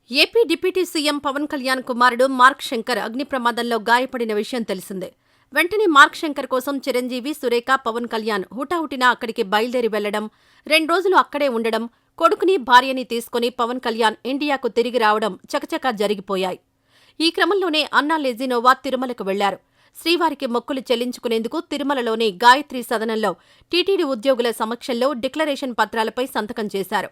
AP deputy CM Pawan Kalyan కుమారుడు Mark Shankar అగ్ని ప్రమాదంలో గాయపడిన విషయం తెలిసిందే. వెంటనే మార్క్ శంకర్ కోసం చిరంజీవి, సురేఖ, పవన్ కళ్యాణ్ హుటాహుటిన అక్కడికి బయలుదేరి వెళ్లడం, 2 రోజులు అక్కడే ఉండడం, కొడుకుని, భార్యని తీసుకుని పవన్ కళ్యాణ్ ఇండియాకు తిరిగి రావడం చకచకా జరిగిపోయాయి. ఈ క్రమంలోనే అన్నా లెజినోవా తిరుమలకు వెళ్లారు. శ్రీవారికి మొక్కులు చెల్లించుకునేందుకు తిరుమలలోని గాయత్రి సదనంలో టీటీడీ ఉద్యోగుల సమక్షంలో డిక్లరేషన్ పత్రాలపై సంతకం చేశారు.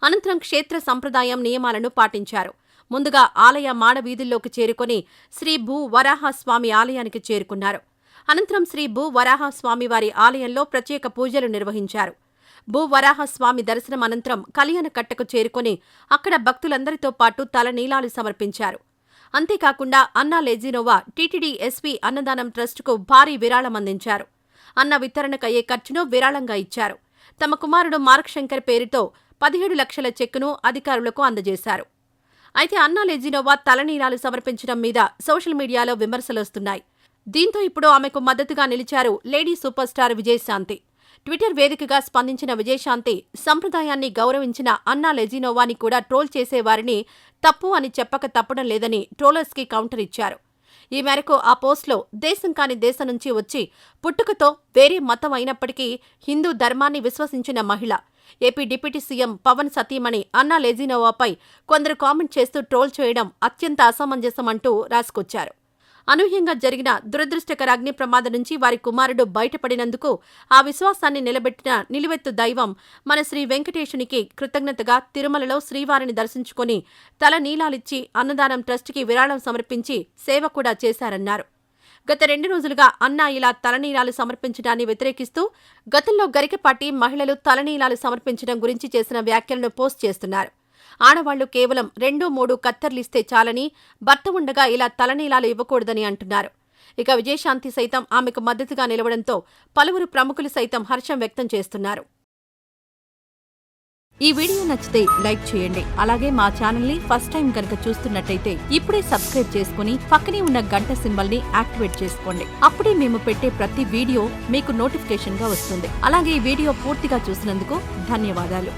అనంతరం క్షేత్ర సంప్రదాయం నియమాలను పాటించారు. ముందుగా ఆలయ మాడవీధుల్లోకి చేరుకుని శ్రీ భూ వరాహస్వామి ఆలయానికి చేరుకున్నారు. అనంతరం శ్రీ భూ వరాహస్వామివారి ఆలయంలో ప్రత్యేక పూజలు నిర్వహించారు. భూ వరాహస్వామి దర్శనం అనంతరం కళ్యాణ కట్టకు చేరుకుని అక్కడ భక్తులందరితో పాటు తలనీలాలు సమర్పించారు. అంతేకాకుండా అన్నా లెజినోవా టీటీడీ ఎస్వీ అన్నదానం ట్రస్టుకు భారీ విరాళం అందించారు. అన్న వితరణకయ్యే ఖర్చును విరాళంగా ఇచ్చారు. తమ కుమారుడు మార్క్ శంకర్ పేరుతో 17 లక్షల చెక్కును అధికారులకు అందజేశారు. అయితే అన్నా లెజినోవా తలనీలాలు సమర్పించడం మీద సోషల్ మీడియాలో విమర్శలొస్తున్నాయి. దీంతో ఇప్పుడు ఆమెకు మద్దతుగా నిలిచారు lady super star Vijayashanti. Twitter వేదికగా స్పందించిన విజయశాంతి, సంప్రదాయాన్ని గౌరవించిన అన్నా లెజినోవాని కూడా ట్రోల్ చేసేవారిని తప్పు అని చెప్పక తప్పడం లేదని ట్రోలర్స్కి కౌంటర్ ఇచ్చారు. ఈ మేరకు ఆ పోస్ట్లో దేశం కాని దేశం నుంచి వచ్చి పుట్టుకతో వేరే మతం అయినప్పటికీ హిందూ ధర్మాన్ని విశ్వసించిన మహిళ, ఏపీ డిప్యూటీ సీఎం పవన్ సతీమణి అన్నా లెజినోవాపై కొందరు కామెంట్ చేస్తూ ట్రోల్ చేయడం అత్యంత అసమంజసం అంటూ రాసుకొచ్చారు. అనూహ్యంగా జరిగిన దురదృష్టకర అగ్ని ప్రమాదం నుంచి వారి కుమారుడు బయటపడినందుకు ఆ విశ్వాసాన్ని నిలబెట్టిన నిలువెత్తు దైవం మన శ్రీ వెంకటేశునికి కృతజ్ఞతగా తిరుమలలో శ్రీవారిని దర్శించుకుని తల నీలాలిచ్చి అన్నదానం ట్రస్టుకి విరాళం సమర్పించి సేవ కూడా చేశారన్నారు. గత 2 రోజులుగా అన్నా ఇలా తలనీలాలు సమర్పించడాన్ని వ్యతిరేకిస్తూ గతంలో గరికపాటి మహిళలు తలనీలాలు సమర్పించడం గురించి చేసిన వ్యాఖ్యలను పోస్ట్ చేస్తున్నారు. ఆడవాళ్లు కేవలం 2-3 కత్తర్లిస్తే చాలని, భర్త ఉండగా ఇలా తలనీలాలు ఇవ్వకూడదని అంటున్నారు. ఇక విజయశాంతి సైతం ఆమెకు మద్దతుగా నిలవడంతో పలువురు ప్రముఖులు సైతం హర్షం వ్యక్తం చేస్తున్నారు. ఈ వీడియో నచ్చితే లైక్ చేయండి. అలాగే మా ఛానల్ ని ఫస్ట్ టైం కనుక చూస్తున్నట్టయితే ఇప్పుడే సబ్స్క్రైబ్ చేసుకుని పక్కనే ఉన్న గంట సింబల్ ని యాక్టివేట్ చేసుకోండి. అప్పుడే మేము పెట్టే ప్రతి వీడియో మీకు నోటిఫికేషన్ గా వస్తుంది. అలాగే ఈ వీడియో పూర్తిగా చూసినందుకు ధన్యవాదాలు.